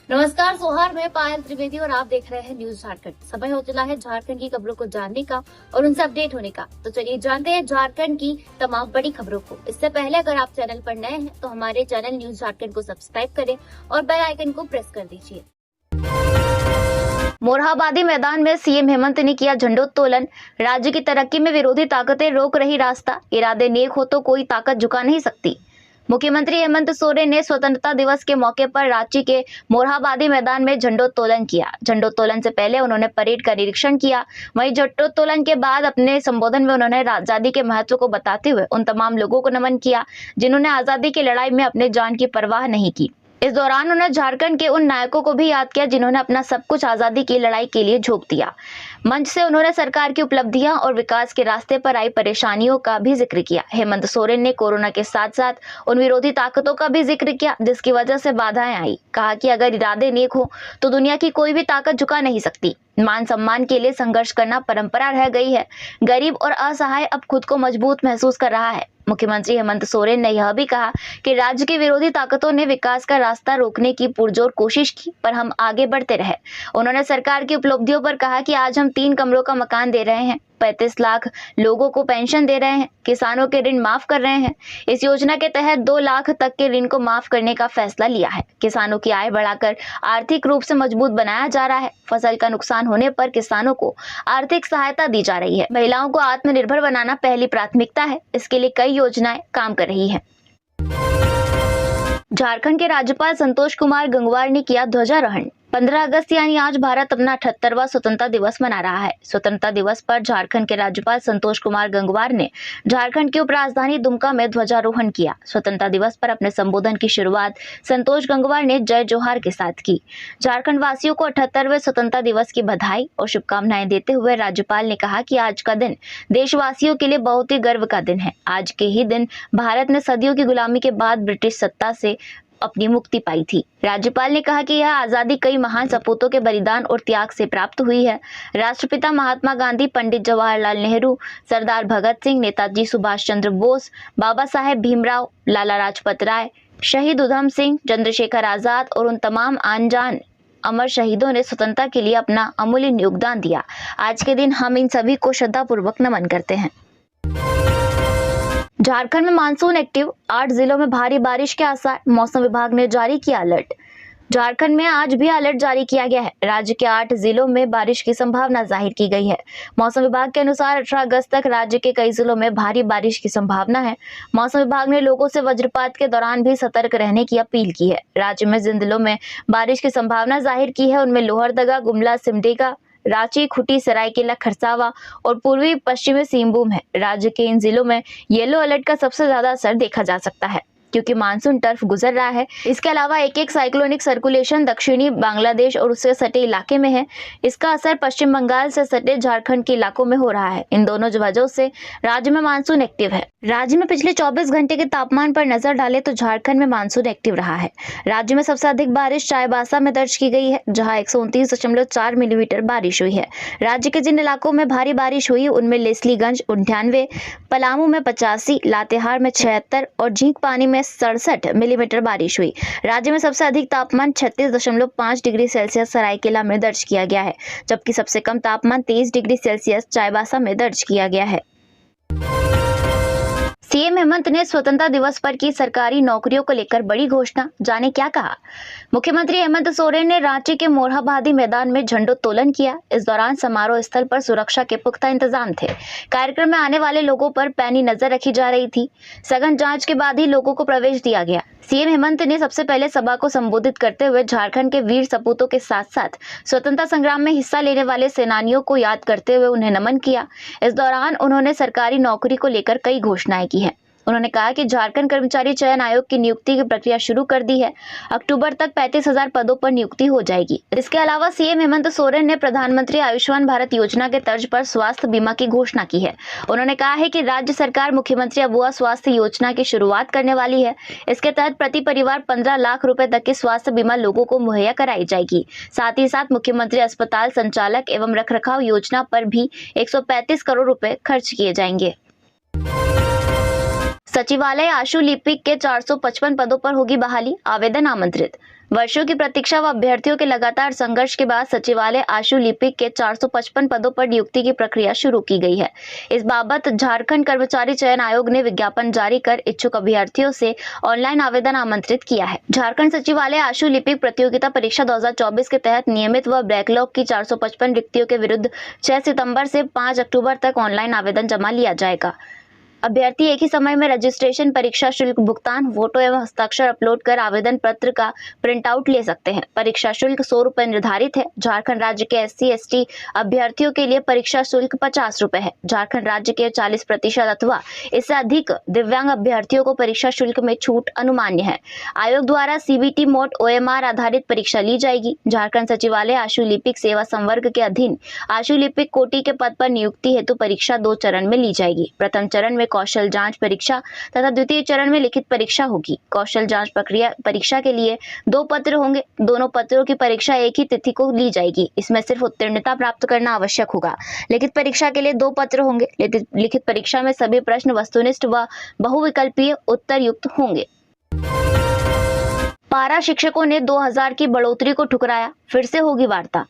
नमस्कार, सोहार में पायल त्रिवेदी और आप देख रहे हैं न्यूज झारखंड। समय हो चला है झारखंड की खबरों को जानने का और उनसे अपडेट होने का। तो चलिए जानते हैं झारखंड की तमाम बड़ी खबरों को। इससे पहले अगर आप चैनल पर नए हैं तो हमारे चैनल न्यूज झारखंड को सब्सक्राइब करें और बेल आइकन को प्रेस कर दीजिए। मोरहाबादी मैदान में सीएम हेमंत ने किया झंडोत्तोलन। राज्य की तरक्की में विरोधी ताकतें रोक रही रास्ता, इरादे नेक हो तो कोई ताकत झुका नहीं सकती। मुख्यमंत्री हेमंत सोरेन ने स्वतंत्रता दिवस के मौके पर रांची के मोरहाबादी मैदान में झंडोत्तोलन किया। झंडोत्तोलन से पहले उन्होंने परेड का निरीक्षण किया। वहीं झंडोत्तोलन के बाद अपने संबोधन में उन्होंने आजादी के महत्व को बताते हुए उन तमाम लोगों को नमन किया जिन्होंने आजादी की लड़ाई में अपने जान की परवाह नहीं की। इस दौरान उन्होंने झारखंड के उन नायकों को भी याद किया जिन्होंने अपना सब कुछ आजादी की लड़ाई के लिए झोंक दिया। मंच से उन्होंने सरकार की उपलब्धियां और विकास के रास्ते पर आई परेशानियों का भी जिक्र किया। हेमंत सोरेन ने कोरोना के साथ साथ उन विरोधी ताकतों का भी जिक्र किया जिसकी वजह से बाधाएं आई। कहा कि अगर इरादे नेक हो तो दुनिया की कोई भी ताकत झुका नहीं सकती। मान सम्मान के लिए संघर्ष करना परंपरा रह गई है। गरीब और असहाय अब खुद को मजबूत महसूस कर रहा है। मुख्यमंत्री हेमंत सोरेन ने यह भी कहा कि राज्य की विरोधी ताकतों ने विकास का रास्ता रोकने की पुरजोर कोशिश की, पर हम आगे बढ़ते रहे। उन्होंने सरकार की उपलब्धियों पर कहा कि आज हम 3 कमरों का मकान दे रहे हैं, 35 लाख लोगों को पेंशन दे रहे हैं, किसानों के ऋण माफ कर रहे हैं। इस योजना के तहत 2 लाख तक के ऋण को माफ करने का फैसला लिया है। किसानों की आय बढ़ाकर आर्थिक रूप से मजबूत बनाया जा रहा है। फसल का नुकसान होने पर किसानों को आर्थिक सहायता दी जा रही है। महिलाओं को आत्मनिर्भर बनाना पहली प्राथमिकता है। इसके लिए कई योजनाएं काम कर रही है। झारखंड के राज्यपाल संतोष कुमार गंगवार ने किया ध्वजारोहण। 15 अगस्त यानी आज भारत अपना 78वां स्वतंत्रता दिवस मना रहा है। स्वतंत्रता दिवस पर झारखंड के राज्यपाल संतोष कुमार गंगवार ने झारखंड की उपराजधानी दुमका में ध्वजारोहण किया। स्वतंत्रता दिवस पर अपने संबोधन की शुरुआत संतोष गंगवार ने जय जोहार के साथ की। झारखंड वासियों को 78वें स्वतंत्रता दिवस की बधाई और शुभकामनाएं देते हुए राज्यपाल ने कहा कि आज का दिन देशवासियों के लिए बहुत ही गर्व का दिन है। आज के ही दिन भारत ने सदियों की गुलामी के बाद ब्रिटिश सत्ता से अपनी मुक्ति पाई थी। राज्यपाल ने कहा कि यह आजादी कई महान सपूतों के बलिदान और त्याग से प्राप्त हुई है। राष्ट्रपिता महात्मा गांधी, पंडित जवाहरलाल नेहरू, सरदार भगत सिंह, नेताजी सुभाष चंद्र बोस, बाबा साहेब भीमराव, लाला लाजपत राय, शहीद उधम सिंह, चंद्रशेखर आजाद और उन तमाम अनजान अमर शहीदों ने स्वतंत्रता के लिए अपना अमूल्य योगदान दिया। आज के दिन हम इन सभी को श्रद्धापूर्वक नमन करते हैं। झारखंड में मानसून एक्टिव, 8 जिलों में भारी बारिश के आसार, मौसम विभाग ने जारी किया अलर्ट। झारखंड में आज भी अलर्ट जारी किया गया है। राज्य के 8 जिलों में बारिश की संभावना जाहिर की गई है। मौसम विभाग के अनुसार 18 अगस्त तक राज्य के कई जिलों में भारी बारिश की संभावना है। मौसम विभाग ने लोगों से वज्रपात के दौरान भी सतर्क रहने की अपील की है। राज्य में जिन जिलों में बारिश की संभावना जाहिर की है उनमें लोहरदगा, गुमला, सिमडेगा, रांची, खूंटी, सरायकेला खरसावा और पूर्वी पश्चिमी सिंहभूम है। राज्य के इन जिलों में येलो अलर्ट का सबसे ज्यादा असर देखा जा सकता है क्योंकि मानसून टर्फ गुजर रहा है। इसके अलावा एक साइक्लोनिक सर्कुलेशन दक्षिणी बांग्लादेश और उससे सटे इलाके में है। इसका असर पश्चिम बंगाल से सटे झारखंड के इलाकों में हो रहा है। इन दोनों वजहों से राज्य में मानसून एक्टिव है। राज्य में पिछले 24 घंटे के तापमान पर नजर डालें तो झारखंड में मानसून एक्टिव रहा है। राज्य में सबसे अधिक बारिश चाईबासा में दर्ज की गई है जहाँ 129.4 मिलीमीटर बारिश हुई है। राज्य के जिन इलाकों में भारी बारिश हुई उनमें लेस्लीगंज 98, पलामू में 85, लातेहार में 76 और झींकपानी में 67 मिलीमीटर बारिश हुई। राज्य में सबसे अधिक तापमान 36.5 डिग्री सेल्सियस सरायकेला में दर्ज किया गया है, जबकि सबसे कम तापमान 23 डिग्री सेल्सियस चाईबासा में दर्ज किया गया है। सीएम हेमंत ने स्वतंत्रता दिवस पर की सरकारी नौकरियों को लेकर बड़ी घोषणा, जाने क्या कहा। मुख्यमंत्री हेमंत सोरेन ने रांची के मोरहाबादी मैदान में झंडोत्तोलन किया। इस दौरान समारोह स्थल पर सुरक्षा के पुख्ता इंतजाम थे। कार्यक्रम में आने वाले लोगों पर पैनी नजर रखी जा रही थी। सघन जांच के बाद ही लोगों को प्रवेश दिया गया। सीएम हेमंत ने सबसे पहले सभा को संबोधित करते हुए झारखंड के वीर सपूतों के साथ साथ स्वतंत्रता संग्राम में हिस्सा लेने वाले सेनानियों को याद करते हुए उन्हें नमन किया। इस दौरान उन्होंने सरकारी नौकरी को लेकर कई घोषणाएं की हैं। उन्होंने कहा कि झारखंड कर्मचारी चयन आयोग की नियुक्ति की प्रक्रिया शुरू कर दी है। अक्टूबर तक 35,000 पदों पर नियुक्ति हो जाएगी। इसके अलावा सीएम हेमंत सोरेन ने प्रधानमंत्री आयुष्मान भारत योजना के तर्ज पर स्वास्थ्य बीमा की घोषणा की है। उन्होंने कहा है कि राज्य सरकार मुख्यमंत्री अबुआ स्वास्थ्य योजना की शुरुआत करने वाली है। इसके तहत प्रति परिवार 15 लाख रुपए तक की स्वास्थ्य बीमा लोगों को मुहैया कराई जाएगी। साथ ही साथ मुख्यमंत्री अस्पताल संचालक एवं रखरखाव योजना पर भी 135 करोड़ रुपए खर्च किए जाएंगे। सचिवालय आशु लिपिक के 455 पदों पर होगी बहाली, आवेदन आमंत्रित। वर्षों की प्रतीक्षा व अभ्यर्थियों के लगातार संघर्ष के बाद सचिवालय आशु लिपिक के 455 पदों पर नियुक्ति की प्रक्रिया शुरू की गई है। इस बाबत झारखंड कर्मचारी चयन आयोग ने विज्ञापन जारी कर इच्छुक अभ्यर्थियों से ऑनलाइन आवेदन आमंत्रित किया है। झारखंड सचिवालय आशु लिपिक प्रतियोगिता परीक्षा 2024 के तहत नियमित व बैकलॉग की 455 रिक्तियों के विरुद्ध 6 सितंबर से 5 अक्टूबर तक ऑनलाइन आवेदन जमा लिया जाएगा। अभ्यर्थी एक ही समय में रजिस्ट्रेशन, परीक्षा शुल्क भुगतान, फोटो एवं हस्ताक्षर अपलोड कर आवेदन पत्र का प्रिंट आउट ले सकते हैं। परीक्षा शुल्क 100 रुपए निर्धारित है। झारखंड राज्य के SC/ST अभ्यर्थियों के लिए परीक्षा शुल्क 50 रुपए है। झारखंड राज्य के 40% अथवा इससे अधिक दिव्यांग अभ्यर्थियों को परीक्षा शुल्क में छूट अनुमान्य है। आयोग द्वारा CBT मोड OMR आधारित परीक्षा ली जाएगी। झारखंड सचिवालय आशु लिपिक सेवा संवर्ग के अधीन आशु लिपिक कोटि के पद पर नियुक्ति हेतु परीक्षा 2 चरण में ली जाएगी। प्रथम चरण में कौशल जांच परीक्षा तथा द्वितीय चरण में लिखित परीक्षा होगी। कौशल जांच परीक्षा के लिए 2 पत्र होंगे। दोनों पत्रों की परीक्षा एक ही तिथि को ली जाएगी। इसमें सिर्फ उत्तीर्णता प्राप्त करना आवश्यक होगा। लिखित परीक्षा के लिए 2 पत्र होंगे। लिखित परीक्षा में सभी प्रश्न वस्तुनिष्ठ व बहुविकल्पीय उत्तर युक्त होंगे। पारा शिक्षकों ने 2000 की बढ़ोतरी को ठुकराया, फिर से होगी वार्ता।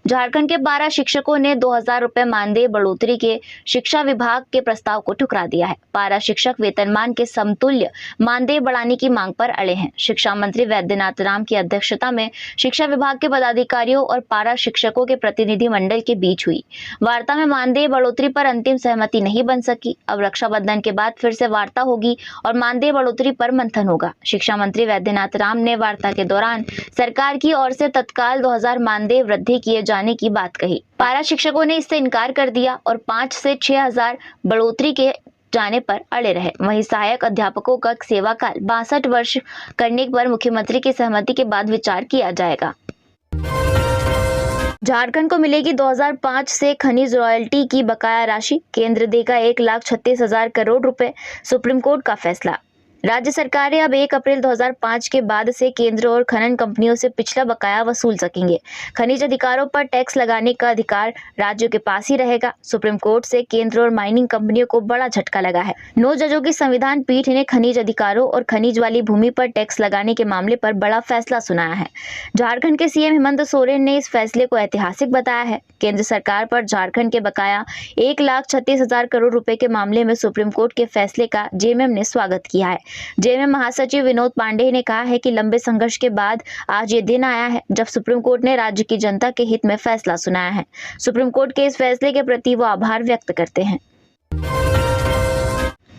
झारखंड के पारा शिक्षकों ने 2000 रुपए मानदेय बढ़ोतरी के शिक्षा विभाग के प्रस्ताव को ठुकरा दिया है। पारा शिक्षक वेतनमान के समतुल्य मानदेय बढ़ाने की मांग पर अड़े हैं। शिक्षा मंत्री वैद्यनाथ राम की अध्यक्षता में शिक्षा विभाग के पदाधिकारियों और पारा शिक्षकों के प्रतिनिधि मंडल के बीच हुई वार्ता में मानदेय बढ़ोतरी पर अंतिम सहमति नहीं बन सकी। अब रक्षाबंधन के बाद फिर से वार्ता होगी और मानदेय बढ़ोतरी पर मंथन होगा। शिक्षा मंत्री वैद्यनाथ राम ने वार्ता के दौरान सरकार की ओर से तत्काल 2000 मानदेय वृद्धि किए जाने की बात कही। पारा शिक्षकों ने इससे इनकार कर दिया और 5 से 6000 बढ़ोतरी के जाने पर अड़े रहे। वहीं सहायक अध्यापकों का सेवा काल 62 वर्ष करने पर मुख्यमंत्री की सहमति के बाद विचार किया जाएगा। झारखंड को मिलेगी 2005 से खनिज रॉयल्टी की बकाया राशि, केंद्र देगा 1,36,000 करोड़ रुपए, सुप्रीम कोर्ट का फैसला। राज्य सरकारें अब 1 अप्रैल 2005 के बाद से केंद्र और खनन कंपनियों से पिछला बकाया वसूल सकेंगे। खनिज अधिकारों पर टैक्स लगाने का अधिकार राज्यों के पास ही रहेगा। सुप्रीम कोर्ट से केंद्र और माइनिंग कंपनियों को बड़ा झटका लगा है। 9 जजों की संविधान पीठ ने खनिज अधिकारों और खनिज वाली भूमि पर टैक्स लगाने के मामले पर बड़ा फैसला सुनाया है। झारखंड के CM हेमंत सोरेन ने इस फैसले को ऐतिहासिक बताया है। केंद्र सरकार पर झारखंड के बकाया 1,36,000 करोड़ रुपए के मामले में सुप्रीम कोर्ट के फैसले का JMM ने स्वागत किया है। JMM महासचिव विनोद पांडे ने कहा है कि लंबे संघर्ष के बाद आज ये दिन आया है जब सुप्रीम कोर्ट ने राज्य की जनता के हित में फैसला सुनाया है। सुप्रीम कोर्ट के इस फैसले के प्रति वो आभार व्यक्त करते हैं।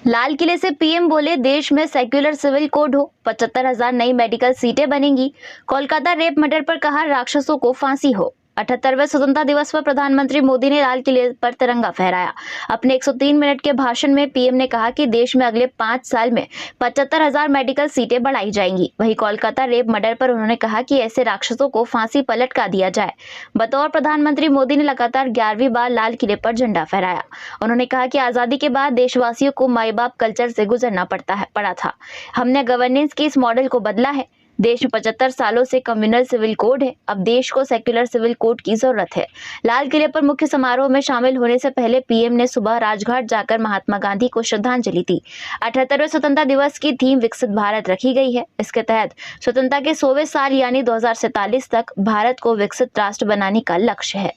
लाल किले से PM बोले देश में सेक्युलर सिविल कोड हो, 75,000 नई मेडिकल सीटें बनेंगी। कोलकाता रेप मर्डर पर कहा राक्षसों को फांसी हो। 78वें स्वतंत्रता दिवस पर प्रधानमंत्री मोदी ने लाल किले पर तिरंगा फहराया। अपने 103 मिनट के भाषण में PM ने कहा कि देश में अगले 5 साल में 75,000 मेडिकल सीटें बढ़ाई जाएंगी। वहीं कोलकाता रेप मर्डर पर उन्होंने कहा कि ऐसे राक्षसों को फांसी पर लटका दिया जाए। बतौर प्रधानमंत्री मोदी ने लगातार 11वीं बार लाल किले पर झंडा फहराया। उन्होंने कहा कि आजादी के बाद देशवासियों को माई बाप कल्चर से गुजरना पड़ा था। हमने गवर्नेंस के इस मॉडल को बदला है। देश में 75 सालों से कम्युनल सिविल कोड है। अब देश को सेक्युलर सिविल कोड की जरूरत है। लाल किले पर मुख्य समारोह में शामिल होने से पहले PM ने सुबह राजघाट जाकर महात्मा गांधी को श्रद्धांजलि दी। 78वें स्वतंत्रता दिवस की थीम विकसित भारत रखी गई है। इसके तहत स्वतंत्रता के 100वें साल यानी 2047 तक भारत को विकसित राष्ट्र बनाने का लक्ष्य है।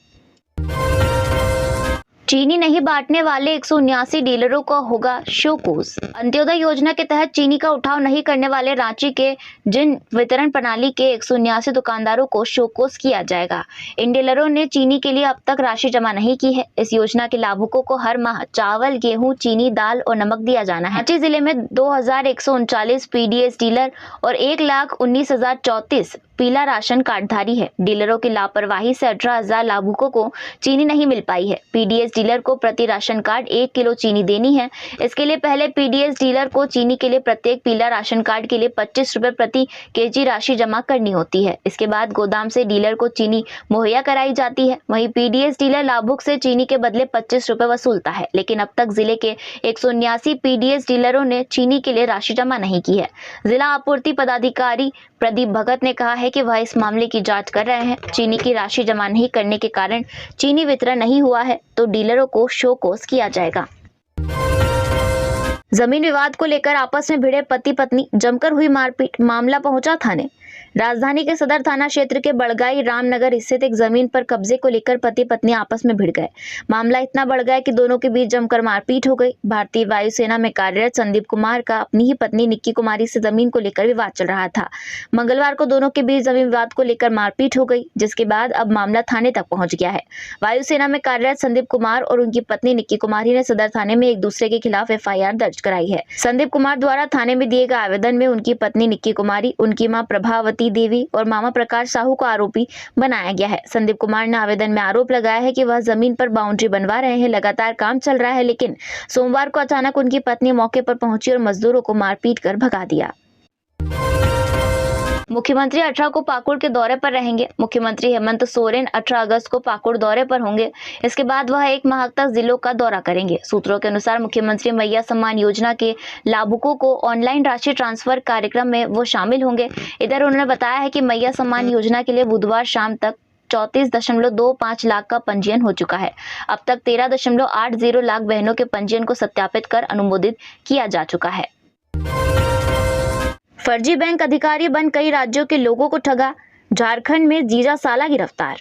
चीनी नहीं बांटने वाले 179 डीलरों का होगा शोकोज। अंत्योदय योजना के तहत चीनी का उठाव नहीं करने वाले रांची के जिन वितरण प्रणाली के 179 दुकानदारों को शोकोज किया जाएगा। इन डीलरों ने चीनी के लिए अब तक राशि जमा नहीं की है। इस योजना के लाभुकों को हर माह चावल, गेहूं, चीनी, दाल और नमक दिया जाना है। रांची जिले में 2,139 PDS डीलर और 1,19,034 पीला राशन कार्डधारी है। डीलरों की लापरवाही से 18,000 लाभुकों को चीनी नहीं मिल पाई है। PDS डीलर को प्रति राशन कार्ड 1 किलो चीनी देनी है। इसके लिए पहले PDS डीलर को चीनी के लिए प्रत्येक पीला राशन कार्ड के लिए 25 रुपए प्रति kg राशि जमा करनी होती है। इसके बाद गोदाम से डीलर को चीनी मुहैया कराई जाती है। वहीं PDS डीलर लाभुक से चीनी के बदले 25 रुपए वसूलता है। लेकिन अब तक जिले के 179 PDS डीलरों ने चीनी के लिए राशि जमा नहीं की है। जिला आपूर्ति पदाधिकारी प्रदीप भगत ने कहा है कि वह इस मामले की जांच कर रहे हैं। चीनी की राशि जमा नहीं करने के कारण चीनी वितरण नहीं हुआ है तो डीलरों को शोकोज किया जाएगा। जमीन विवाद को लेकर आपस में भिड़े पति पत्नी, जमकर हुई मारपीट, मामला पहुंचा थाने। राजधानी के सदर थाना क्षेत्र के बड़गाई रामनगर स्थित एक जमीन पर कब्जे को लेकर पति पत्नी आपस में भिड़ गए। मामला इतना बढ़ गया कि दोनों के बीच जमकर मारपीट हो गई। भारतीय वायुसेना में कार्यरत संदीप कुमार का अपनी ही पत्नी निक्की कुमारी से जमीन को लेकर विवाद चल रहा था। मंगलवार को दोनों के बीच जमीन विवाद को लेकर मारपीट हो गई, जिसके बाद अब मामला थाने तक पहुंच गया है। वायुसेना में कार्यरत संदीप कुमार और उनकी पत्नी निक्की कुमारी ने सदर थाने में एक दूसरे के खिलाफ FIR दर्ज कराई है। संदीप कुमार द्वारा थाने में दिए गए आवेदन में उनकी पत्नी निक्की कुमारी, उनकी मां प्रभावती देवी और मामा प्रकाश साहू को आरोपी बनाया गया है। संदीप कुमार ने आवेदन में आरोप लगाया है कि वह जमीन पर बाउंड्री बनवा रहे हैं, लगातार काम चल रहा है, लेकिन सोमवार को अचानक उनकी पत्नी मौके पर पहुंची और मजदूरों को मारपीट कर भगा दिया। मुख्यमंत्री 18 को पाकुड़ के दौरे पर रहेंगे। मुख्यमंत्री हेमंत सोरेन 18 अगस्त को पाकुड़ दौरे पर होंगे। इसके बाद वह 1 माह तक जिलों का दौरा करेंगे। सूत्रों के अनुसार मुख्यमंत्री मैया सम्मान योजना के लाभुकों को ऑनलाइन राशि ट्रांसफर कार्यक्रम में वो शामिल होंगे। इधर उन्होंने बताया है कि मैया सम्मान योजना के लिए बुधवार शाम तक 34.25 लाख का पंजीयन हो चुका है। अब तक 13.80 लाख बहनों के पंजीयन को सत्यापित कर अनुमोदित किया जा चुका है। फर्जी बैंक अधिकारी बन कई राज्यों के लोगों को ठगा। झारखंड में जीजा साला गिरफ्तार।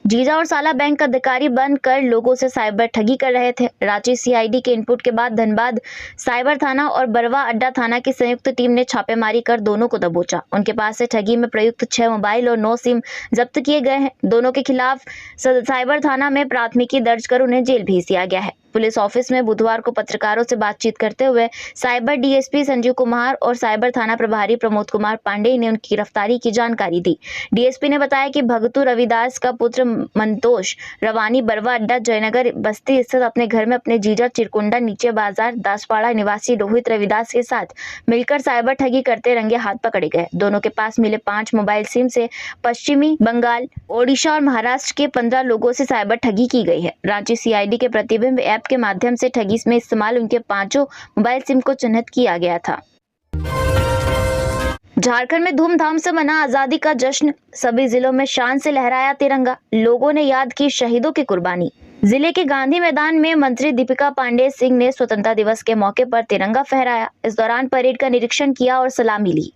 जीजा और साला बैंक अधिकारी बनकर लोगों से साइबर ठगी कर रहे थे। रांची CID के इनपुट के बाद धनबाद साइबर थाना और बरवा अड्डा थाना की संयुक्त टीम ने छापेमारी कर दोनों को दबोचा। उनके पास से ठगी में प्रयुक्त 6 मोबाइल और 9 सिम जब्त किए गए हैं। दोनों के खिलाफ साइबर थाना में प्राथमिकी दर्ज कर उन्हें जेल भेज दिया गया है। पुलिस ऑफिस में बुधवार को पत्रकारों से बातचीत करते हुए साइबर DSP संजीव कुमार और साइबर थाना प्रभारी प्रमोद कुमार पांडेय ने उनकी गिरफ्तारी की जानकारी दी। DSP ने बताया कि भगतू रविदास का पुत्र मंतोष रवानी बरवा अड्डा जयनगर बस्ती स्थित अपने घर में अपने जीजा चिरकुंडा नीचे बाजार दासपाड़ा निवासी रोहित रविदास के साथ मिलकर साइबर ठगी करते रंगे हाथ पकड़े गए। दोनों के पास मिले 5 मोबाइल सिम से पश्चिमी बंगाल, ओडिशा और महाराष्ट्र के 15 लोगों से साइबर ठगी की गई है। रांची CID के प्रतिबिंब ऐप के माध्यम से ठगी में इस्तेमाल उनके 5 मोबाइल सिम को चिन्हित किया गया था। झारखंड में धूमधाम से मना आजादी का जश्न। सभी जिलों में शान से लहराया तिरंगा। लोगों ने याद की शहीदों की कुर्बानी। जिले के गांधी मैदान में मंत्री दीपिका पांडेय सिंह ने स्वतंत्रता दिवस के मौके पर तिरंगा फहराया। इस दौरान परेड का निरीक्षण किया और सलामी ली।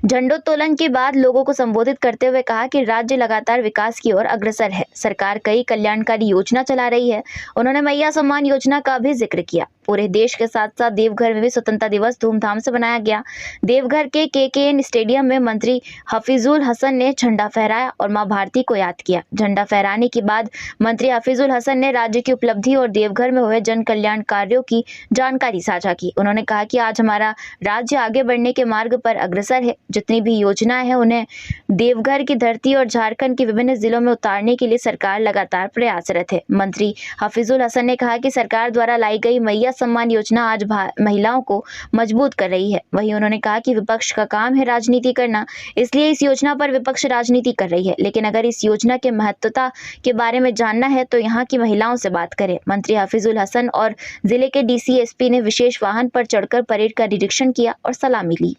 झंडोत्तोलन के बाद लोगों को संबोधित करते हुए कहा कि राज्य लगातार विकास की ओर अग्रसर है। सरकार कई कल्याणकारी योजना चला रही है। उन्होंने मैया सम्मान योजना का भी जिक्र किया। पूरे देश के साथ साथ देवघर में भी स्वतंत्रता दिवस धूमधाम से मनाया गया। देवघर के KKN स्टेडियम में मंत्री हफीजुल हसन ने झंडा फहराया और मां भारती को याद किया। झंडा फहराने के बाद मंत्री हफीजुल हसन ने राज्य की उपलब्धि और देवघर में हुए जन कल्याण कार्यों की जानकारी साझा की। उन्होंने कहा कि आज हमारा राज्य आगे बढ़ने के मार्ग पर अग्रसर है। जितनी भी योजनाएं हैं उन्हें देवघर की धरती और झारखंड के विभिन्न जिलों में उतारने के लिए सरकार लगातार प्रयासरत है। मंत्री हफीजुल हसन ने कहा कि सरकार द्वारा लाई गई मैया सम्मान योजना आज महिलाओं को मजबूत कर रही है। वहीं उन्होंने कहा कि विपक्ष का काम है राजनीति करना, इसलिए इस योजना पर विपक्ष राजनीति कर रही है। लेकिन अगर इस योजना के महत्वता के बारे में जानना है तो यहाँ की महिलाओं से बात करें। मंत्री हफीजुल हसन और जिले के DCSP ने विशेष वाहन पर चढ़कर परेड का निरीक्षण किया और सलामी ली।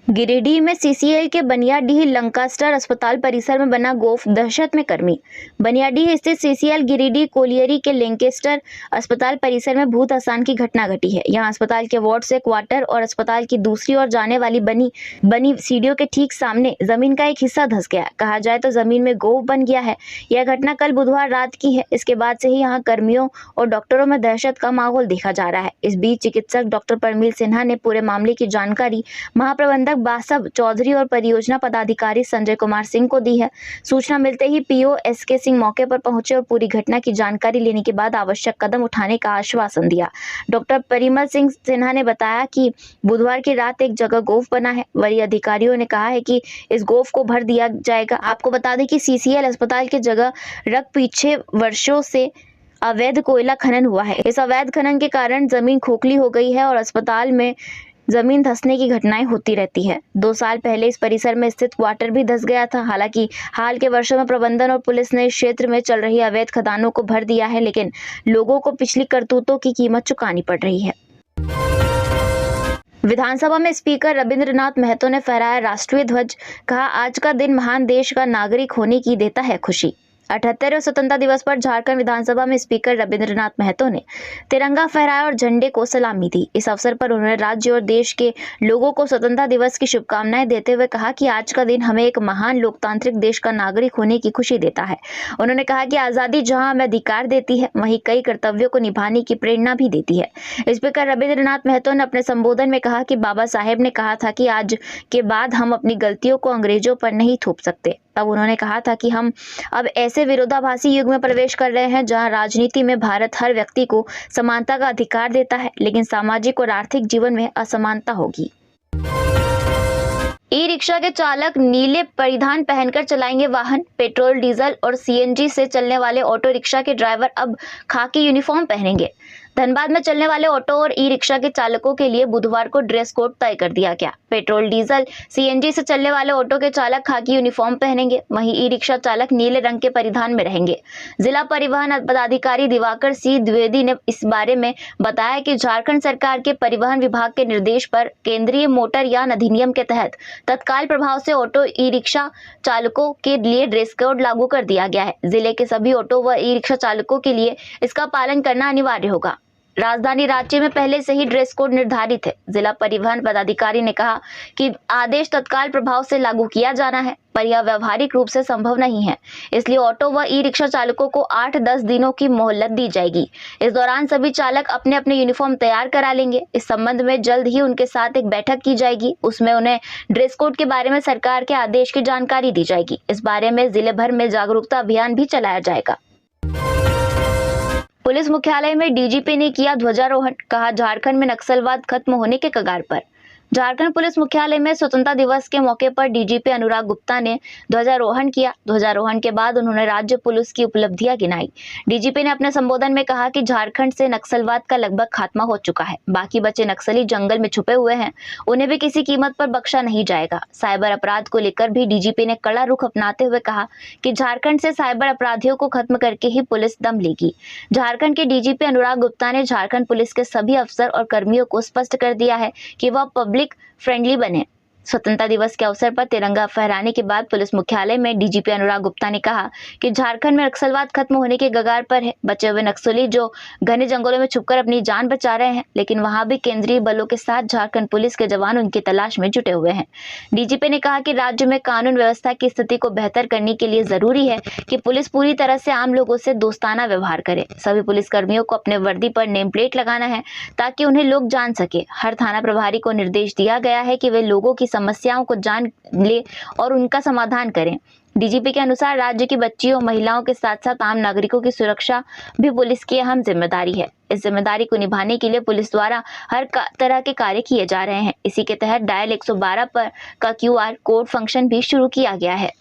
गिरिडीह में CCL के बनियाडीह लंकास्टर अस्पताल परिसर में बना गोफ दहशत में कर्मी। बनियाडीह स्थित CCL गिरिडीह कोलियरी के लैंकेस्टर अस्पताल परिसर में भूत आसान की घटना घटी है। यहां अस्पताल के वार्ड से क्वार्टर और अस्पताल की दूसरी ओर जाने वाली बनी सीढ़ियों के ठीक सामने जमीन का एक हिस्सा धंस गया। कहा जाए तो जमीन में गोफ बन गया है। यह घटना कल बुधवार रात की है। इसके बाद से ही यहाँ कर्मियों और डॉक्टरों में दहशत का माहौल देखा जा रहा है। इस बीच चिकित्सक डॉक्टर परमील सिन्हा ने पूरे मामले की जानकारी महाप्रबंधक बासव चौधरी और परियोजना पदाधिकारी संजय कुमार सिंह को दी है। सूचना मिलते ही PO SK सिंह मौके पर पहुंचे और पूरी घटना की जानकारी लेने के बाद आवश्यक कदम उठाने का आश्वासन दिया। डॉक्टर परिमल सिंह सिन्हा ने बताया कि बुधवार की रात एक जगह गोफ बना है। वरीय अधिकारियों ने कहा है कि इस गोफ को भर दिया जाएगा। आपको बता दें कि CCL अस्पताल की जगह रख पीछे वर्षों से अवैध कोयला खनन हुआ है। इस अवैध खनन के कारण जमीन खोखली हो गई है और अस्पताल में जमीन धंसने की घटनाएं होती रहती है। 2 साल पहले इस परिसर में स्थित क्वार्टर भी धंस गया था। हालांकि हाल के वर्षों में प्रबंधन और पुलिस ने इस क्षेत्र में चल रही अवैध खदानों को भर दिया है, लेकिन लोगों को पिछली करतूतों की कीमत चुकानी पड़ रही है। विधानसभा में स्पीकर रविंद्रनाथ महतो ने फहराया राष्ट्रीय ध्वज। कहा, आज का दिन महान देश का नागरिक होने की देता है खुशी। 78वें स्वतंत्रता दिवस पर झारखंड विधानसभा में स्पीकर रविंद्रनाथ महतो ने तिरंगा फहराया और झंडे को सलामी दी। इस अवसर पर उन्होंने राज्य और देश के लोगों को स्वतंत्रता दिवस की शुभकामनाएं देते हुए कहा कि आज का दिन हमें एक महान लोकतांत्रिक देश का नागरिक होने की खुशी देता है। उन्होंने कहा कि आज़ादी जहां हमें अधिकार देती है, वहीं कई कर्तव्यों को निभाने की प्रेरणा भी देती है। स्पीकर रविंद्रनाथ महतो ने अपने संबोधन में कहा कि बाबा साहेब ने कहा था कि आज के बाद हम अपनी गलतियों को अंग्रेजों पर नहीं थोप सकते। तब उन्होंने कहा था कि हम अब ऐसे विरोधाभासी युग में प्रवेश कर रहे हैं जहां राजनीति में भारत हर व्यक्ति को समानता का अधिकार देता है, लेकिन सामाजिक और आर्थिक जीवन में असमानता होगी। ई रिक्शा के चालक नीले परिधान पहनकर चलाएंगे वाहन। पेट्रोल, डीजल और सीएनजी से चलने वाले ऑटो रिक्शा के ड्राइवर अब खाकी यूनिफॉर्म पहनेंगे। धनबाद में चलने वाले ऑटो और ई रिक्शा के चालकों के लिए बुधवार को ड्रेस कोड तय कर दिया गया। पेट्रोल, डीजल, सीएनजी से चलने वाले ऑटो के चालक खाकी यूनिफॉर्म पहनेंगे, वहीं ई रिक्शा चालक नीले रंग के परिधान में रहेंगे। जिला परिवहन पदाधिकारी दिवाकर सी द्विवेदी ने इस बारे में बताया कि झारखंड सरकार के परिवहन विभाग के निर्देश पर केंद्रीय मोटर यान अधिनियम के तहत तत्काल प्रभाव से ऑटो ई रिक्शा चालकों के लिए ड्रेस कोड लागू कर दिया गया है। जिले के सभी ऑटो व ई रिक्शा चालकों के लिए इसका पालन करना अनिवार्य होगा। राजधानी रांची में पहले से ही ड्रेस कोड निर्धारित है। जिला परिवहन पदाधिकारी ने कहा कि आदेश तत्काल प्रभाव से लागू किया जाना है, पर यह व्यवहारिक रूप से संभव नहीं है, इसलिए ऑटो व ई रिक्शा चालकों को 8-10 दिनों की मोहलत दी जाएगी। इस दौरान सभी चालक अपने अपने यूनिफॉर्म तैयार करा लेंगे। इस संबंध में जल्द ही उनके साथ एक बैठक की जाएगी, उसमें उन्हें ड्रेस कोड के बारे में सरकार के आदेश की जानकारी दी जाएगी। इस बारे में जिले भर में जागरूकता अभियान भी चलाया जाएगा। पुलिस मुख्यालय में डीजीपी ने किया ध्वजारोहण, कहा झारखंड में नक्सलवाद खत्म होने के कगार पर। झारखंड पुलिस मुख्यालय में स्वतंत्रता दिवस के मौके पर डीजीपी अनुराग गुप्ता ने ध्वजारोहण किया। ध्वजारोहण के बाद उन्होंने राज्य पुलिस की उपलब्धियां गिनाई। डीजीपी ने अपने संबोधन में कहा कि झारखंड से नक्सलवाद का लगभग खात्मा हो चुका है। बाकी बचे नक्सली जंगल में छुपे हुए हैं, उन्हें भी किसी कीमत पर बख्शा नहीं जाएगा। साइबर अपराध को लेकर भी डीजीपी ने कड़ा रुख अपनाते हुए कहा कि झारखंड से साइबर अपराधियों को खत्म करके ही पुलिस दम लेगी। झारखंड के डीजीपी अनुराग गुप्ता ने झारखंड पुलिस के सभी अफसर और कर्मियों को स्पष्ट कर दिया है कि वह पब्लिक फ्रेंडली बने। स्वतंत्रता दिवस के अवसर पर तिरंगा फहराने के बाद पुलिस मुख्यालय में डीजीपी अनुराग गुप्ता ने कहा कि झारखंड में नक्सलवाद खत्म होने के कगार पर है। बचे हुए नक्सली जो घने जंगलों में छुपकर अपनी जान बचा रहे हैं, लेकिन वहां भी केंद्रीय बलों के साथ झारखंड पुलिस के जवान उनकी तलाश में जुटे हुए हैं। डीजीपी ने कहा कि राज्य में कानून व्यवस्था की स्थिति को बेहतर करने के लिए जरूरी है कि पुलिस पूरी तरह से आम लोगों से दोस्ताना व्यवहार करे। सभी पुलिसकर्मियों को अपने वर्दी पर नेम प्लेट लगाना है ताकि उन्हें लोग जान सके। हर थाना प्रभारी को निर्देश दिया गया है कि वे लोगों की समस्याओं को जान ले और उनका समाधान करें। डीजीपी के अनुसार राज्य की बच्चियों, महिलाओं के साथ साथ आम नागरिकों की सुरक्षा भी पुलिस की अहम जिम्मेदारी है। इस जिम्मेदारी को निभाने के लिए पुलिस द्वारा हर तरह के कार्य किए जा रहे हैं। इसी के तहत डायल 112 पर का QR कोड फंक्शन भी शुरू किया गया है।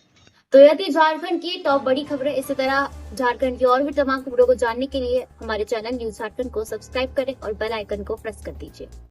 तो यह थी झारखंड की टॉप बड़ी खबरें। इसी तरह झारखंड की और भी तमाम खबरों को जानने के लिए हमारे चैनल न्यूज झारखंड को सब्सक्राइब करें और बेल आइकन को प्रेस कर दीजिए।